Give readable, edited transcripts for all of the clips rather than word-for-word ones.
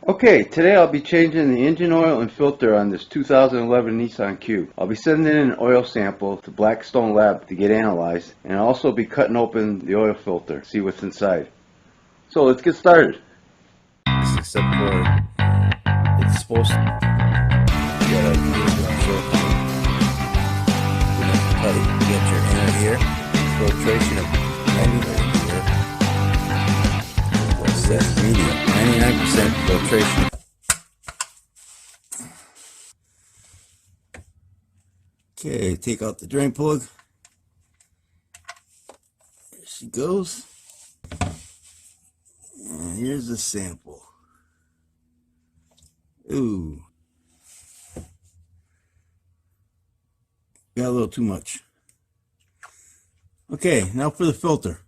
Okay, today I'll be changing the engine oil and filter on this 2011 Nissan Cube. I'll be sending in an oil sample to Blackstone Lab to get analyzed, and I'll also be cutting open the oil filter, see what's inside. So let's get started. Except for it's supposed to get a silicone. You're going to cut it, get your inner here, filtration of 99 here. What's that? Medium, 99% filtration. Okay, take out the drain plug. There she goes. And here's the sample. Ooh. Got a little too much. Okay, now for the filter.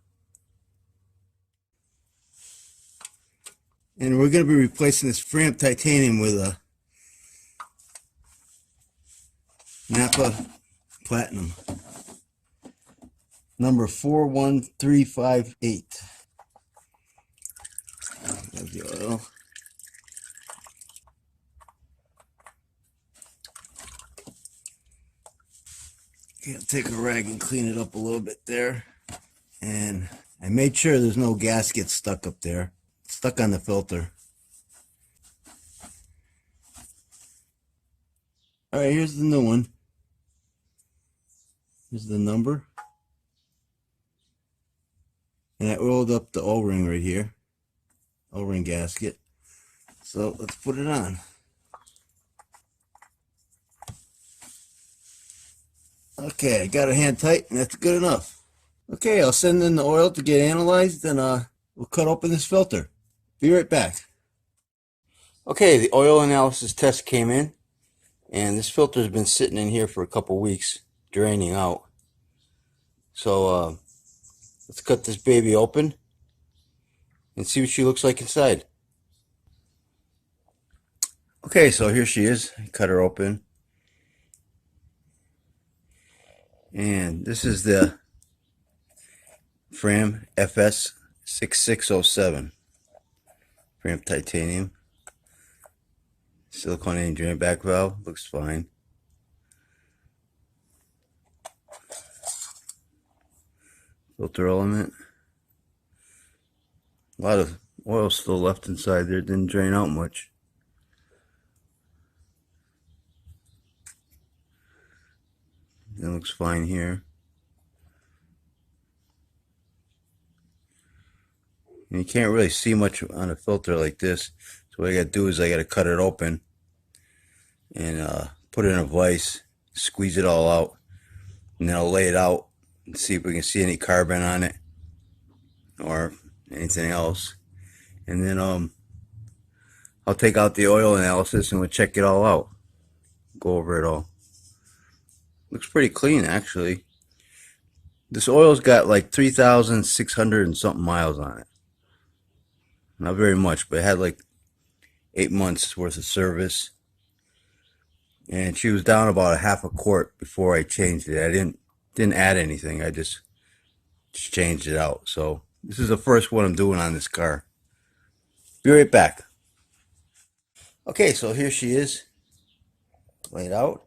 And we're going to be replacing this Fram Titanium with a Napa Platinum. Number 41358. There's the oil. Okay, I'll take a rag and clean it up a little bit there. And I made sure there's no gasket stuck up there. It's stuck on the filter. Alright, here's the new one. Here's the number. And I oiled up the O-ring right here. O-ring gasket. So let's put it on. Okay, I got it hand tight, and that's good enough. Okay, I'll send in the oil to get analyzed, and we'll cut open this filter. Be right back. Okay, the oil analysis test came in, and this filter has been sitting in here for a couple weeks, draining out. So let's cut this baby open and see what she looks like inside. Okay, so here she is. I cut her open. And this is the Fram FS 6607 Fram Titanium. Silicone drain back valve looks fine. Filter element. A lot of oil still left inside there, didn't drain out much. It looks fine here. And you can't really see much on a filter like this. So what I gotta do is I gotta cut it open and put it in a vise, squeeze it all out, and then I'll lay it out and see if we can see any carbon on it or anything else. And then I'll take out the oil analysis and we'll check it all out. Go over it all. Looks pretty clean, actually. This oil's got like 3,600 and something miles on it. Not very much, but it had like 8 months worth of service. And she was down about a half a quart before I changed it. I didn't add anything. I just changed it out. So this is the first one I'm doing on this car. Be right back. Okay, so here she is, laid out.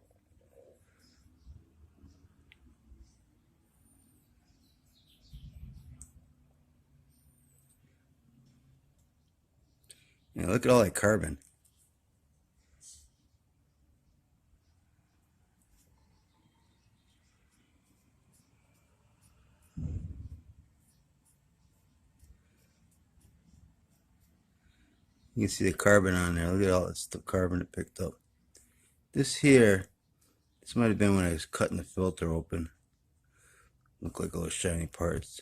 Yeah, look at all that carbon. You can see the carbon on there. Look at all this carbon it picked up. This here, this might have been when I was cutting the filter open. Look like all those shiny parts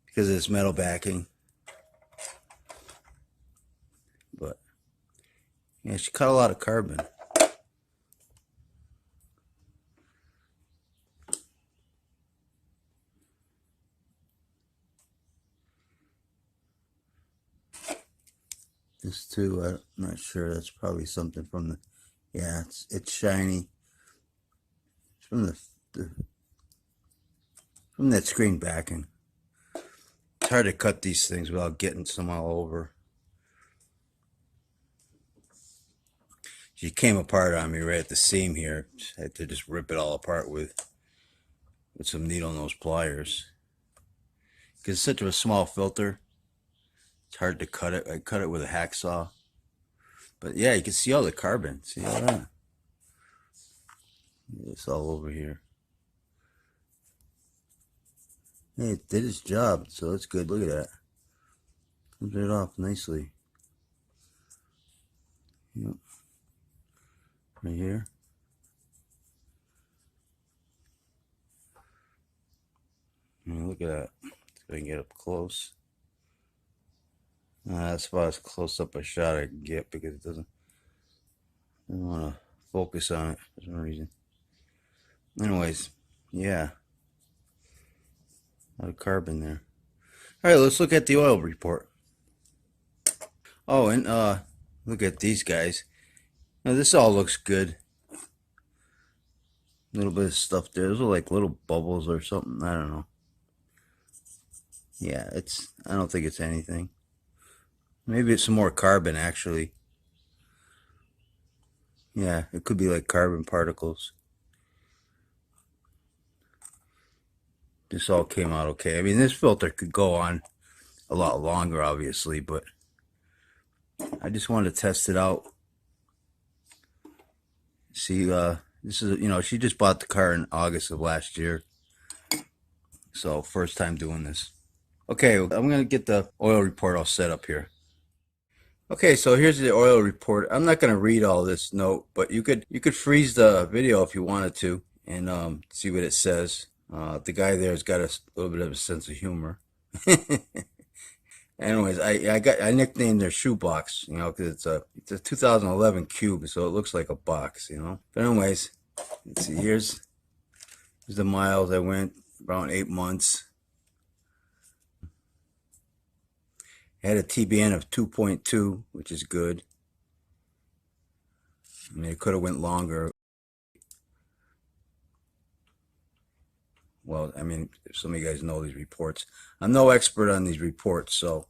because of this metal backing. But yeah, she cut a lot of carbon. This too, I'm not sure. That's probably something from the, yeah, it's shiny. It's from from that screen backing. It's hard to cut these things without getting some all over. She came apart on me right at the seam here. Had to just rip it all apart with some needle nose pliers. Because it's such a small filter, it's hard to cut it. I cut it with a hacksaw. But yeah, you can see all the carbon. See all that? It's all over here. Hey, it did its job, so that's good. Look at that. Comes right off nicely. Yep. Right here. Look at that. See if I can get up close. That's about as close up a shot I can get because it doesn't want to focus on it for some reason. Anyways, yeah. A lot of carbon there. Alright, let's look at the oil report. Oh, and look at these guys. Now this all looks good. A little bit of stuff there. Those are like little bubbles or something. I don't know. Yeah, I don't think it's anything. Maybe it's some more carbon actually. Yeah, it could be like carbon particles. This all came out okay. I mean, this filter could go on a lot longer, obviously, but I just wanted to test it out. See, this is, she just bought the car in August of last year. So, first time doing this. Okay, I'm going to get the oil report all set up here. Okay, so here's the oil report. I'm not going to read all this note, but you could freeze the video if you wanted to and see what it says. The guy there's got a little bit of a sense of humor. Anyways, I nicknamed their shoebox, because it's a 2011 Cube, so it looks like a box, But anyways, let's see. Here's the miles I went, around 8 months. I had a TBN of 2.2, which is good. I mean, it could have went longer. Well, I mean, some of you guys know these reports. I'm no expert on these reports, so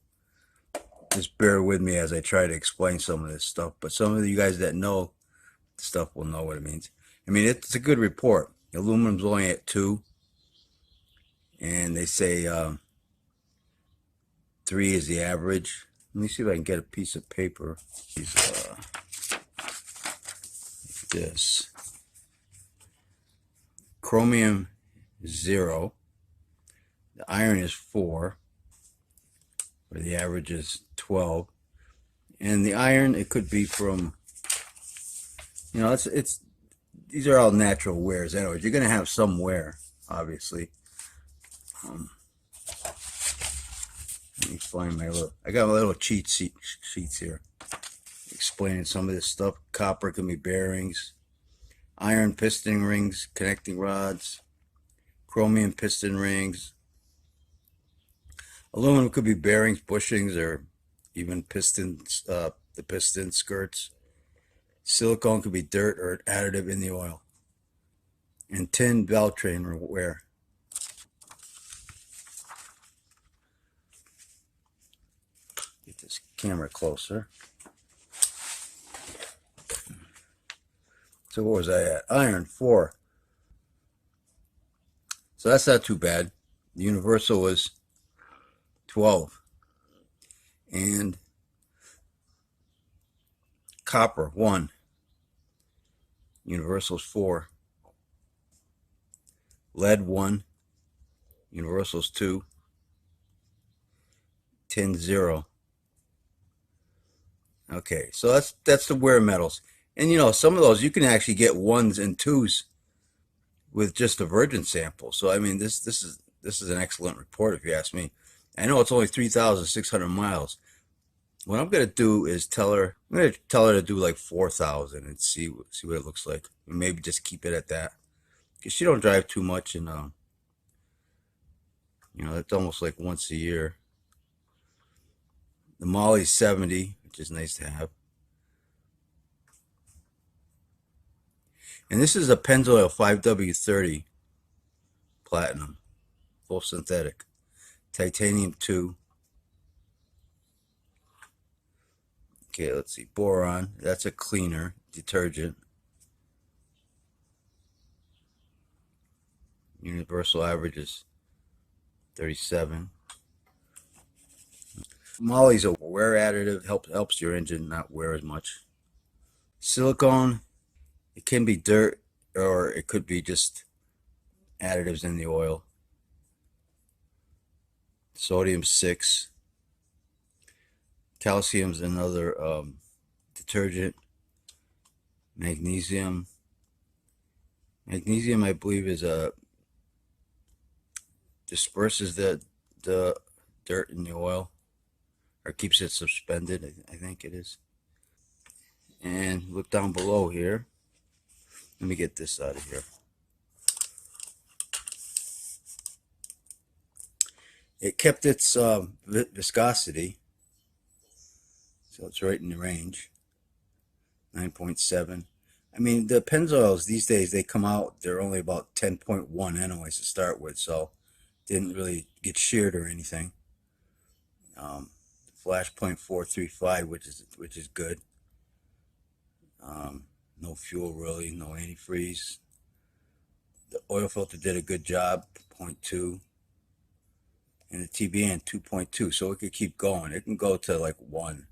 just bear with me as I try to explain some of this stuff. But some of you guys that know stuff will know what it means. I mean, it's a good report. Aluminum's only at 2, and they say 3 is the average. Let me see if I can get a piece of paper. This chromium 0, the iron is 4, where the average is 12, and the iron, it could be from, it's these are all natural wears. Anyways, you're gonna have some wear, obviously. Let me find I got my little cheat sheets here explaining some of this stuff. Copper can be bearings, iron piston rings, connecting rods, chromium piston rings. Aluminum could be bearings, bushings, or even pistons, the piston skirts. Silicone could be dirt or additive in the oil. And tin valve train wear. Get this camera closer. So what was I at? Iron 4. So that's not too bad. The universal was 12. And copper 1. Universal's 4. Lead 1. Universal's 2. Tin 0. Okay, so that's the wear metals. And some of those you can actually get 1s and 2s with just a virgin sample. So I mean, this is an excellent report if you ask me. I know it's only 3,600 miles. What I'm gonna do is I'm gonna tell her to do like 4,000 and see what it looks like. And maybe just keep it at that, because she don't drive too much, and it's almost like once a year. The Molly's 70, which is nice to have. And this is a Pennzoil 5W30 Platinum, full synthetic. Titanium 2. Okay, let's see. Boron, that's a cleaner detergent. Universal average is 37. Molly's a wear additive, helps your engine not wear as much. Silicone, it can be dirt or it could be just additives in the oil. Sodium 6. Calcium's another detergent. Magnesium. Magnesium, I believe, is disperses the dirt in the oil, or keeps it suspended. I think it is. And look down below here. Let me get this out of here. It kept its viscosity, so it's right in the range. 9.7. I mean, the Pennzoils these days, they come out, they're only about 10.1 anyways to start with, so didn't really get sheared or anything. Flash point 435, which is good. No fuel really, no antifreeze. The oil filter did a good job, 0.2. And the TBN 2.2, so it could keep going. It can go to like 1.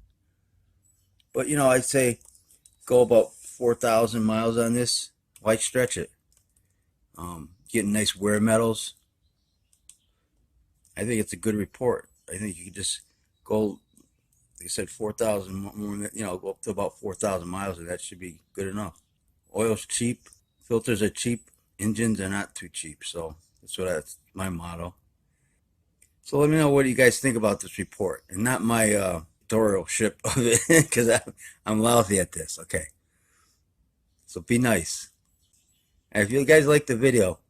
But you know, I'd say go about 4,000 miles on this. Why stretch it? Getting nice wear metals. I think it's a good report. I think you could just go, like I said, 4,000 more, you know, go up to about 4,000 miles, and that should be good enough. Oil's cheap. Filters are cheap. Engines are not too cheap. So that's my motto. So let me know what you guys think about this report, and not my tutorialship of it, because I'm lousy at this. Okay. So be nice. And if you guys like the video,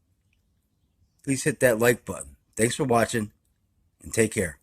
please hit that like button. Thanks for watching, and take care.